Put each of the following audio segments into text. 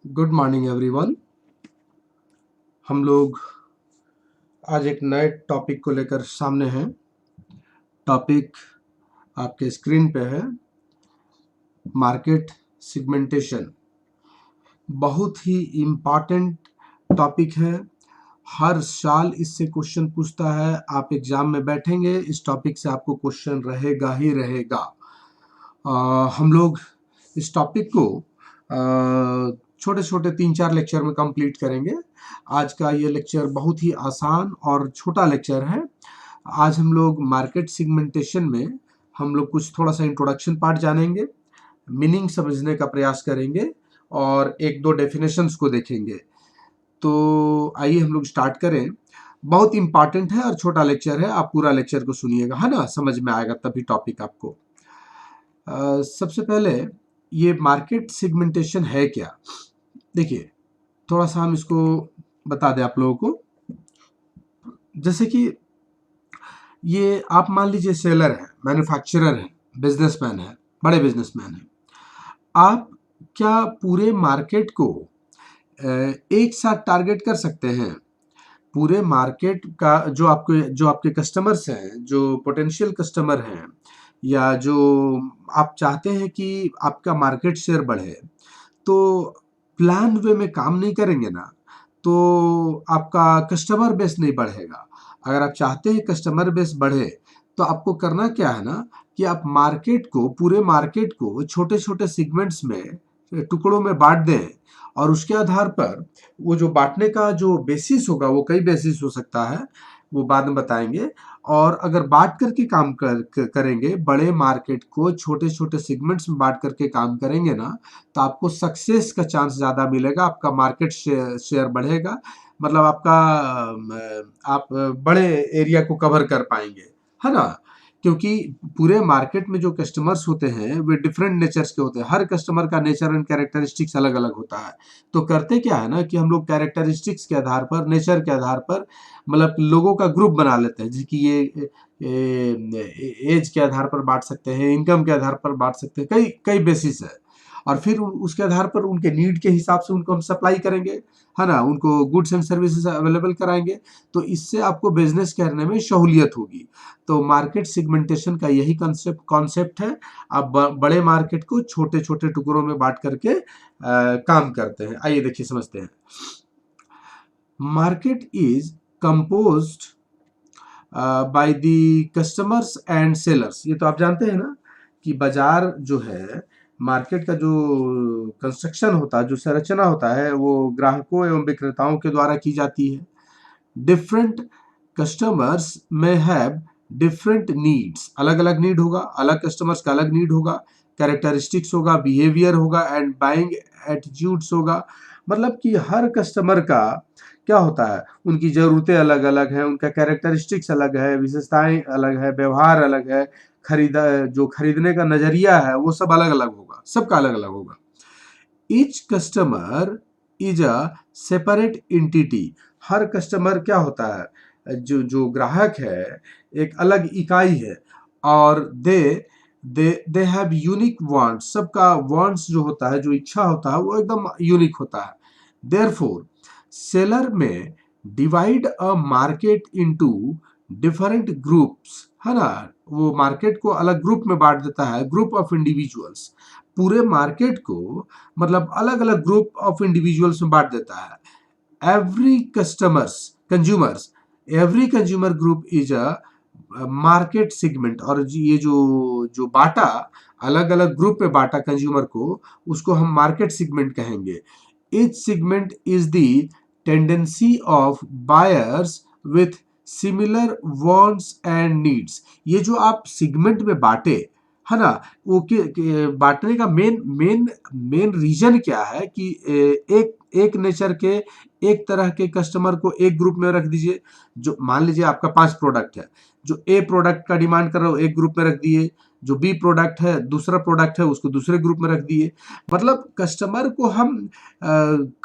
Good morning everyone. हम लोग आज एक नए टॉपिक को लेकर सामने हैं। टॉपिक आपके स्क्रीन पे है, मार्केट सिगमेंटेशन। बहुत ही इम्पॉर्टेंट टॉपिक है। हर साल इससे क्वेश्चन पूछता है। आप एग्जाम में बैठेंगे, इस टॉपिक से आपको क्वेश्चन रहेगा ही रहेगा। हम लोग इस टॉपिक को छोटे छोटे 3-4 लेक्चर में कंप्लीट करेंगे। आज का ये लेक्चर बहुत ही आसान और छोटा लेक्चर है। आज हम लोग मार्केट सिगमेंटेशन में हम लोग कुछ थोड़ा सा इंट्रोडक्शन पार्ट जानेंगे, मीनिंग समझने का प्रयास करेंगे और एक दो डेफिनेशंस को देखेंगे। तो आइए हम लोग स्टार्ट करें। बहुत इंपॉर्टेंट है और छोटा लेक्चर है, आप पूरा लेक्चर को सुनिएगा, है ना, समझ में आएगा तभी टॉपिक आपको। सबसे पहले ये मार्केट सिगमेंटेशन है क्या। देखिए, थोड़ा सा हम इसको बता दें आप लोगों को। जैसे कि ये आप मान लीजिए सेलर है, मैन्युफैक्चरर है, बिजनेसमैन है, बड़े बिजनेसमैन है। आप क्या पूरे मार्केट को एक साथ टारगेट कर सकते हैं? पूरे मार्केट का जो आपके कस्टमर्स हैं, जो पोटेंशियल कस्टमर हैं, या जो आप चाहते हैं कि आपका मार्केट शेयर बढ़े, तो प्लान वे में काम नहीं करेंगे ना, तो आपका कस्टमर बेस नहीं बढ़ेगा। अगर आप चाहते हैं कस्टमर बेस बढ़े, तो आपको करना क्या है ना, कि आप मार्केट को, पूरे मार्केट को छोटे छोटे सेगमेंट्स में, टुकड़ों में बांट दें। और उसके आधार पर वो जो बांटने का जो बेसिस होगा, वो कई बेसिस हो सकता है, वो बाद में बताएंगे। और अगर बांट करके काम करेंगे, बड़े मार्केट को छोटे छोटे सेगमेंट्स में बांट करके काम करेंगे ना, तो आपको सक्सेस का चांस ज़्यादा मिलेगा, आपका मार्केट शेयर बढ़ेगा। मतलब आपका आप बड़े एरिया को कवर कर पाएंगे, है ना। क्योंकि पूरे मार्केट में जो कस्टमर्स होते हैं वे डिफरेंट नेचर्स के होते हैं। हर कस्टमर का नेचर एंड कैरेक्टरिस्टिक्स अलग अलग होता है। तो करते क्या है ना, कि हम लोग कैरेक्टरिस्टिक्स के आधार पर, नेचर के आधार पर, मतलब लोगों का ग्रुप बना लेते हैं। जैसे कि ये एज के आधार पर बांट सकते हैं, इनकम के आधार पर बांट सकते हैं, कई कई बेसिस है। और फिर उसके आधार पर उनके नीड के हिसाब से उनको हम सप्लाई करेंगे, है ना, उनको गुड्स एंड सर्विसेज अवेलेबल कराएंगे। तो इससे आपको बिजनेस करने में सहूलियत होगी। तो मार्केट सेगमेंटेशन का यही कॉन्सेप्ट है। आप बड़े मार्केट को छोटे छोटे टुकड़ों में बांट करके काम करते हैं। आइए देखिए, समझते हैं। Market is composed by the customers and sellers. ये तो आप जानते हैं ना, कि बाजार जो है, मार्केट का जो कंस्ट्रक्शन होता है, जो संरचना होता है, वो ग्राहकों एवं विक्रेताओं के द्वारा की जाती है। डिफरेंट कस्टमर्स में हैव डिफरेंट नीड्स। अलग अलग नीड होगा, अलग कस्टमर्स का अलग नीड होगा, कैरेक्टरिस्टिक्स होगा, बिहेवियर होगा एंड बाइंग एटीट्यूड्स होगा। मतलब कि हर कस्टमर का क्या होता है, उनकी ज़रूरतें अलग अलग हैं, उनका कैरेक्टरिस्टिक्स अलग है, विशेषताएं अलग है, व्यवहार अलग है, जो खरीदने का नज़रिया है वो सब अलग अलग होगा, सबका अलग अलग होगा। Each customer is a separate entity. Her customer क्या होता है, जो जो ग्राहक है, एक अलग इकाई है। और दे दे दे हैव यूनिक वांट्स। सबका वांट्स जो होता है, जो इच्छा होता है, वो एकदम यूनिक होता है। देयरफॉर सेलर में divide a market into different groups, है ना। वो मार्केट को अलग ग्रुप में बांट देता है, ग्रुप ऑफ इंडिविजुअल्स। पूरे मार्केट को मतलब अलग अलग ग्रुप ऑफ इंडिविजुअल्स में बांट देता है। Every customers consumers every consumer group is a market segment. और ये जो जो बांटा, अलग अलग ग्रुप में बांटा कंज्यूमर को, उसको हम मार्केट सेगमेंट कहेंगे। Each segment is the tendency of buyers with similar wants and needs। ये जो आप सेगमेंट में बांटे, है ना, वो बांटने का मेन मेन मेन रीजन क्या है, कि एक एक नेचर के, एक तरह के कस्टमर को एक ग्रुप में रख दीजिए। जो मान लीजिए आपका 5 प्रोडक्ट है, जो ए प्रोडक्ट का डिमांड कर रहे हो एक ग्रुप में रख दिए, जो बी प्रोडक्ट है, दूसरा प्रोडक्ट है, उसको दूसरे ग्रुप में रख दिए। मतलब कस्टमर को हम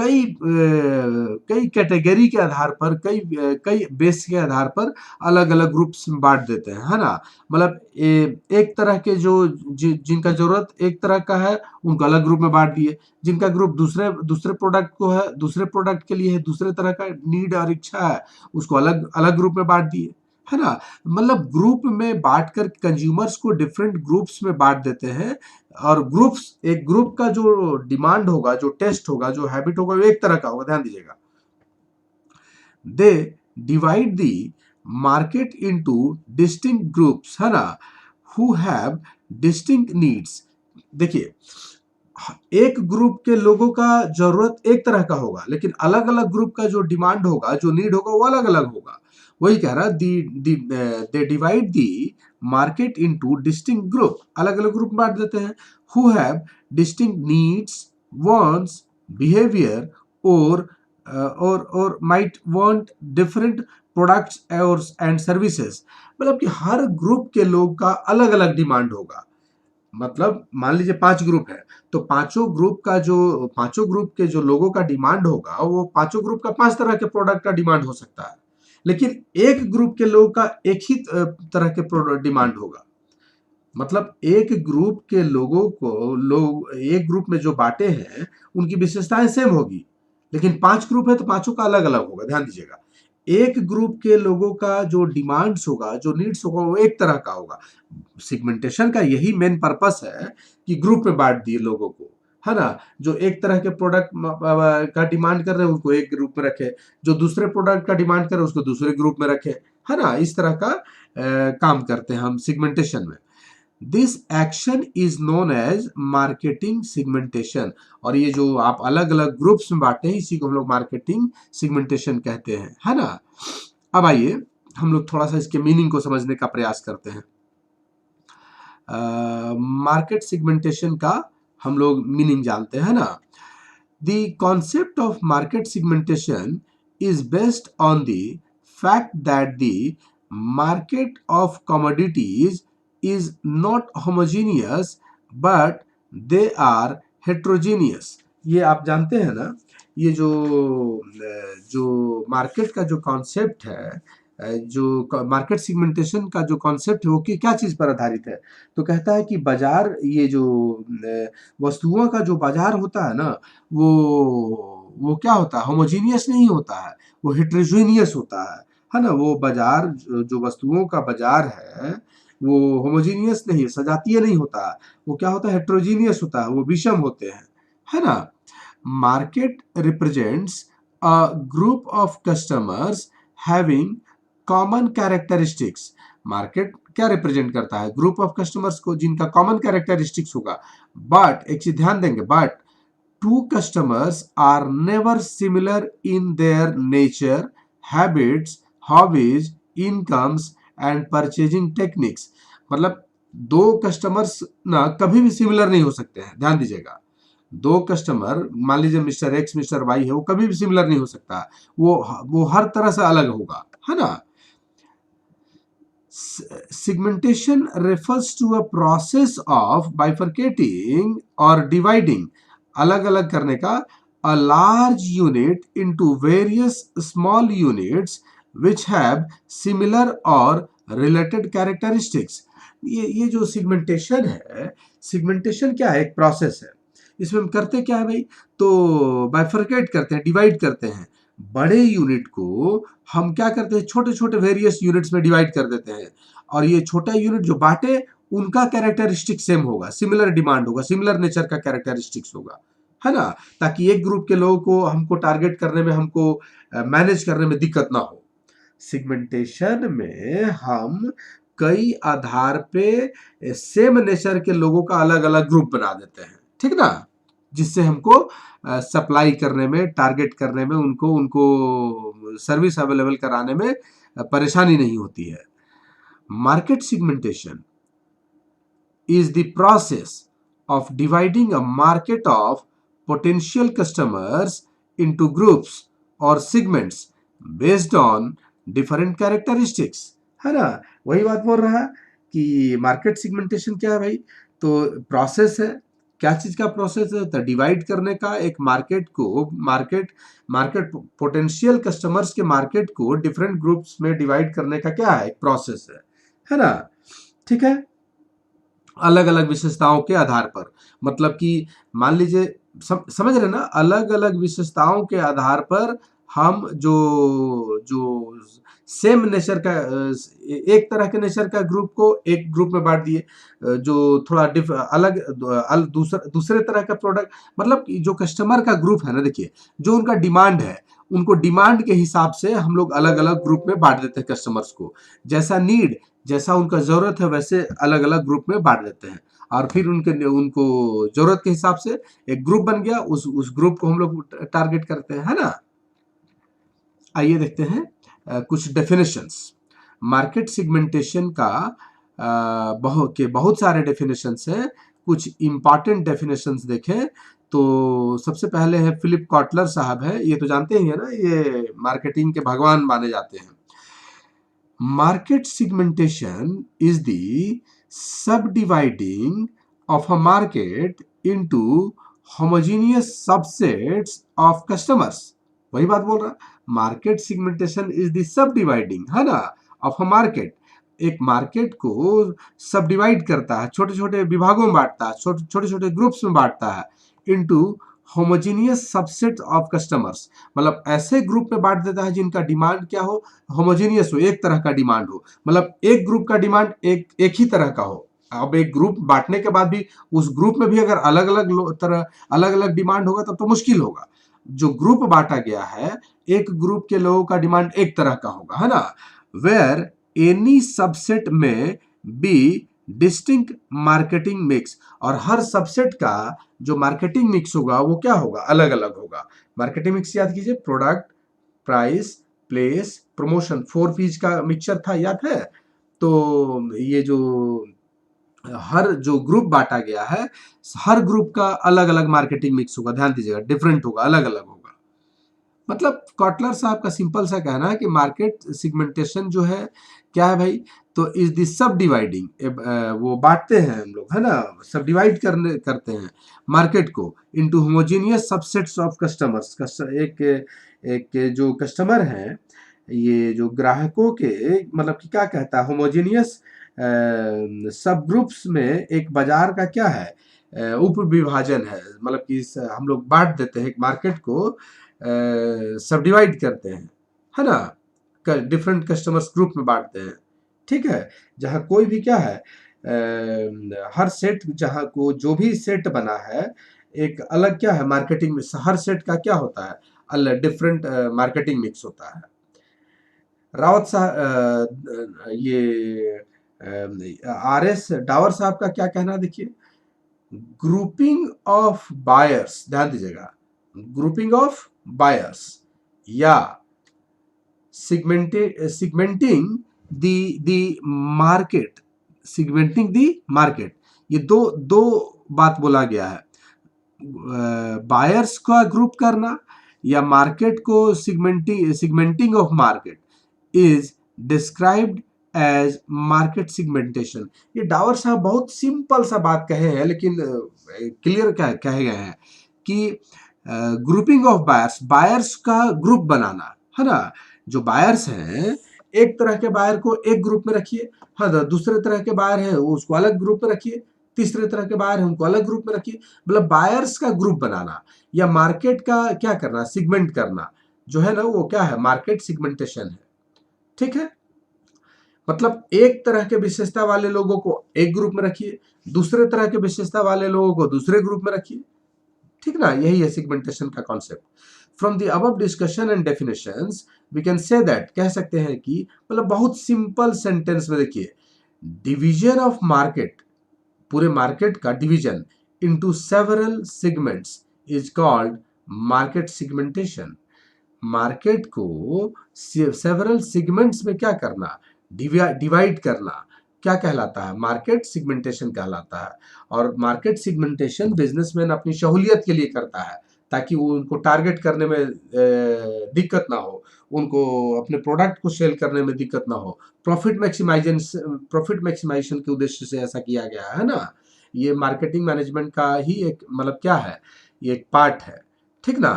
कई कैटेगरी के आधार पर, कई बेस के आधार पर अलग अलग ग्रुप्स में बांट देते हैं, है ना। मतलब एक तरह के जिनका जरूरत एक तरह का है, उनको अलग ग्रुप में बांट दिए। जिनका ग्रुप दूसरे दूसरे प्रोडक्ट को है, दूसरे प्रोडक्ट के लिए है, दूसरे तरह का नीड और इच्छा है, उसको अलग अलग ग्रुप में बांट दिए, है ना। मतलब ग्रुप में बांट कर कंज्यूमर्स को डिफरेंट ग्रुप्स में बांट देते हैं। और एक ग्रुप का जो डिमांड होगा, जो टेस्ट होगा, जो हैबिट होगा, वो एक तरह का होगा, ध्यान दीजिएगा। They divide the market into distinct groups, है ना, हु हैव डिस्टिंक्ट नीड्स। देखिए, एक ग्रुप के लोगों का जरूरत एक तरह का होगा, लेकिन अलग अलग ग्रुप का जो डिमांड होगा, जो नीड होगा, वो अलग अलग होगा। वही कह रहा, they divide the market into distinct group, अलग अलग ग्रुप बांट देते हैं। Who have distinct needs, wants, behaviour, और और माइट वांट डिफरेंट प्रोडक्ट्स और एंड सर्विसेज। मतलब कि हर ग्रुप के लोग का अलग अलग डिमांड होगा। मतलब मान लीजिए 5 ग्रुप है, तो पांचों ग्रुप के जो लोगों का डिमांड होगा, वो पांचों ग्रुप का 5 तरह के प्रोडक्ट का डिमांड हो सकता है। लेकिन एक ग्रुप के लोगों का एक ही तरह के प्रोडक्ट डिमांड होगा। मतलब एक ग्रुप के लोगों को लोग एक ग्रुप में जो बांटे हैं, उनकी विशेषताएं सेम होगी, लेकिन 5 ग्रुप है तो पांचों का अलग अलग होगा। ध्यान दीजिएगा, एक ग्रुप के लोगों का जो डिमांड्स होगा, जो नीड्स होगा, वो एक तरह का होगा। सिगमेंटेशन का यही मेन पर्पस है कि ग्रुप में बांट दिए लोगों को, है ना। जो एक तरह के प्रोडक्ट का डिमांड कर रहे हैं, उनको एक ग्रुप में रखे, जो दूसरे प्रोडक्ट का डिमांड कर रहे हैं, उसको दूसरे ग्रुप में रखे, है ना। इस तरह का काम करते हैं हम सिगमेंटेशन में। This action is known as marketing segmentation. और ये जो आप अलग अलग ग्रुप्स में बांटे हैं, इसी को हम लोग मार्केटिंग सिगमेंटेशन कहते हैं, है ना। अब आइए हम लोग थोड़ा सा इसके मीनिंग को समझने का प्रयास करते हैं। मार्केट सिगमेंटेशन का हम लोग मीनिंग जानते हैं ना। The concept of market segmentation is based on the fact that the market of commodities is not homogeneous but they are heterogeneous। ये आप जानते हैं ना, ये जो मार्केट का जो कॉन्सेप्ट है, जो मार्केट सिगमेंटेशन का जो कॉन्सेप्ट है, वो क्या चीज पर आधारित है। तो कहता है कि बाजार, ये जो वस्तुओं का जो बाजार होता है ना, वो क्या होता है, होमोजीनियस नहीं होता है, वो हेट्रोजीनियस होता है ना। वो बाजार, जो वस्तुओं का बाजार है, वो होमोजीनियस नहीं है, सजातीय नहीं होता है, वो क्या होता है, हेट्रोजीनियस होता है, वो विषम होते हैं, है ना। Market represents a group of customers having common characteristics. Market क्या रिप्रेजेंट करता है, ग्रुप ऑफ कस्टमर्स को जिनका कॉमन कैरेक्टरिस्टिक्स होगा। बट एक चीज ध्यान देंगे, but two customers are never similar in their nature, habits, hobbies, incomes and purchasing techniques. मतलब दो कस्टमर्स ना कभी भी सिमिलर नहीं हो सकते हैं, ध्यान दीजिएगा। दो कस्टमर, मान लीजिए मिस्टर एक्स मिस्टर वाई है, वो कभी भी सिमिलर नहीं हो सकता, वो हर तरह से अलग होगा, है ना। Segmentation refers to a process of bifurcating or dividing, अलग अलग करने का, a large unit into various small units which have similar or related characteristics। ये जो सिगमेंटेशन है, सिगमेंटेशन क्या है, एक प्रोसेस है। इसमें हम करते क्या है भाई, तो बाइफरकेट करते हैं, डिवाइड करते हैं। बड़े यूनिट को हम क्या करते हैं, छोटे छोटे वेरियस यूनिट्स में डिवाइड कर देते हैं। और ये छोटा यूनिट जो बांटे, उनका कैरेक्टरिस्टिक सेम होगा, सिमिलर डिमांड होगा, सिमिलर नेचर का कैरेक्टरिस्टिक्स होगा, है ना। ताकि एक ग्रुप के लोगों को हमको टारगेट करने में, हमको मैनेज करने में दिक्कत ना हो। सिगमेंटेशन में हम कई आधार पे सेम नेचर के लोगों का अलग अलग ग्रुप बना देते हैं, ठीक ना, जिससे हमको सप्लाई करने में, टारगेट करने में, उनको सर्विस अवेलेबल कराने में परेशानी नहीं होती है। Market segmentation is the process of dividing a market of potential customers into groups or segments based on different characteristics, है ना। वही बात बोल रहा है कि मार्केट सेगमेंटेशन क्या है भाई, तो प्रोसेस है। क्या चीज का प्रोसेस है, तो डिवाइड करने का एक मार्केट को, मार्केट पोटेंशियल कस्टमर्स के मार्केट को डिफरेंट ग्रुप्स में डिवाइड करने का क्या है, एक प्रोसेस है ना। ठीक है, अलग अलग विशेषताओं के आधार पर, मतलब कि मान लीजिए, समझ रहे ना, अलग अलग विशेषताओं के आधार पर हम जो जो सेम नेचर का एक तरह के नेचर का ग्रुप को एक ग्रुप में बांट दिए, जो थोड़ा दूसरे तरह का प्रोडक्ट, मतलब कि जो कस्टमर का ग्रुप है ना, देखिए जो उनका डिमांड है, उनको डिमांड के हिसाब से हम लोग अलग अलग ग्रुप में बांट देते हैं कस्टमर्स को। जैसा नीड, जैसा उनका जरूरत है, वैसे अलग अलग ग्रुप में बांट देते हैं, और फिर उनको जरूरत के हिसाब से एक ग्रुप बन गया, उस ग्रुप को हम लोग टारगेट करते हैं, है ना। आइए देखते हैं कुछ डेफिनेशंस। मार्केट सेगमेंटेशन का बहुत सारे डेफिनेशंस हैं। कुछ इंपॉर्टेंट डेफिनेशंस देखें तो सबसे पहले है फिलिप कॉटलर साहब है, ये तो जानते ही है ना, ये मार्केटिंग के भगवान माने जाते हैं। Market segmentation is the subdividing of a market into homogeneous subsets of customers। वही बात बोल रहा, market segmentation is the sub dividing, है ना, ऑफ अ मार्केट। एक मार्केट को सब डिवाइड करता है, छोटे छोटे विभागों में बांटता है, छोटे छोटे ग्रुप्स में बांटता है, into homogeneous subset of customers, मतलब ऐसे ग्रुप में बांट देता है जिनका डिमांड क्या हो, होमोजीनियस हो, एक तरह का डिमांड हो, मतलब एक ग्रुप का डिमांड एक ही तरह का हो। अब एक ग्रुप बांटने के बाद भी उस ग्रुप में भी अगर अलग अलग डिमांड होगा तब तो मुश्किल होगा। जो ग्रुप बांटा गया है, एक ग्रुप के लोगों का डिमांड एक तरह का होगा, है ना। वेयर एनी सबसेट में बी डिस्टिंक्ट मार्केटिंग मिक्स, और हर सबसेट का जो मार्केटिंग मिक्स होगा वो क्या होगा, अलग अलग होगा। मार्केटिंग मिक्स याद कीजिए, product, price, place, promotion, 4 P's का मिक्सचर था, याद है। तो ये जो हर जो ग्रुप बांटा गया है, हर ग्रुप का अलग अलग मार्केटिंग मिक्स होगा, ध्यान दीजिएगा, डिफरेंट होगा, अलग अलग होगा। मतलब कॉटलर साहब का सिंपल सा कहना है कि मार्केट सिगमेंटेशन जो है क्या है भाई, तो इज द सब डिवाइडिंग, वो बांटते हैं हम लोग, है ना, सब डिवाइड करते हैं मार्केट को into homogeneous subsets of customers. एक एक जो कस्टमर हैं, ये जो ग्राहकों के, मतलब कि क्या कहता है, होमोजेनियस सब ग्रुप्स में एक बाजार का क्या है, उप विभाजन है, मतलब कि हम लोग बांट देते हैं एक मार्केट को, सब डिवाइड करते हैं, है ना, डिफरेंट कस्टमर्स ग्रुप में बांटते हैं। ठीक है, जहां कोई भी क्या है, हर सेट, जहां को जो भी सेट बना है, एक अलग क्या है मार्केटिंग में, हर सेट का क्या होता है, अलग डिफरेंट मार्केटिंग मिक्स होता है। रावत साहब, ये RS डावर साहब का क्या कहना, देखिए, ग्रुपिंग ऑफ बायर्स, ध्यान दीजिएगा, ग्रुपिंग ऑफ बायर्स या सिगमेंटिंग द मार्केट, सिगमेंटिंग द मार्केट, ये दो दो बात बोला गया है। बायर्स का ग्रुप करना या मार्केट को segmenting of market is described as market segmentation. ये डावर साहब बहुत सिंपल सा बात कहे हैं, लेकिन क्लियर कहे गए हैं कि ग्रुपिंग ऑफ बायर्स, बायर्स का ग्रुप बनाना, है ना। जो बायर्स हैं, एक तरह के बायर को एक ग्रुप में रखिए, हाँ, दूसरे तरह के बायर हैं उसको अलग ग्रुप में रखिए, तीसरे तरह के बायर हैं उनको अलग ग्रुप में रखिए, मतलब बायर्स का ग्रुप बनाना या मार्केट का क्या करना, सिगमेंट करना, जो है ना, वो क्या है, मार्केट सिगमेंटेशन है। ठीक है, मतलब एक तरह के विशेषता वाले लोगों को एक ग्रुप में रखिए, दूसरे तरह के विशेषता वाले लोगों को दूसरे ग्रुप में रखिए। ठीक ना, यही है सिगमेंटेशन का concept. From the above discussion and definitions we can say that, कह सकते हैं कि, मतलब बहुत सिंपल सेंटेंस में देखिए, डिवीजन ऑफ मार्केट, पूरे मार्केट का division into several segments is called market segmentation. Market को सेवरल सेगमेंट्स में क्या करना, डिवाइड करना, क्या कहलाता है, मार्केट सिगमेंटेशन कहलाता है। और मार्केट सिगमेंटेशन बिजनेसमैन अपनी सहूलियत के लिए करता है, ताकि वो उनको टारगेट करने में दिक्कत ना हो, उनको अपने प्रोडक्ट को सेल करने में दिक्कत ना हो। प्रॉफिट मैक्सिमाइजेशन के उद्देश्य से ऐसा किया गया है ना। ये मार्केटिंग मैनेजमेंट का ही एक मतलब क्या है, ये एक पार्ट है, ठीक ना।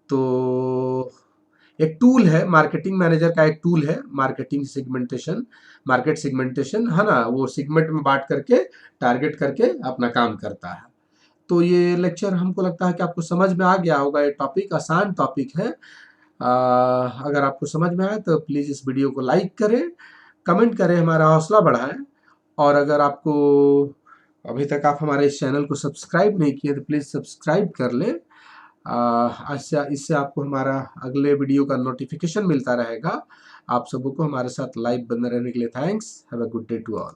तो एक टूल है, मार्केटिंग मैनेजर का एक टूल है, मार्केट सेगमेंटेशन है ना, वो सेगमेंट में बांट करके टारगेट करके अपना काम करता है। तो ये लेक्चर हमको लगता है कि आपको समझ में आ गया होगा। ये टॉपिक आसान टॉपिक है। अगर आपको समझ में आए तो प्लीज़ इस वीडियो को लाइक करें, कमेंट करें, हमारा हौसला बढ़ाएं। और अगर आपको अभी तक आप हमारे इस चैनल को सब्सक्राइब नहीं किए तो प्लीज़ सब्सक्राइब कर लें। इससे आपको हमारा अगले वीडियो का नोटिफिकेशन मिलता रहेगा। आप सबको हमारे साथ लाइव बने रहने के लिए thanks. Have a good day to all.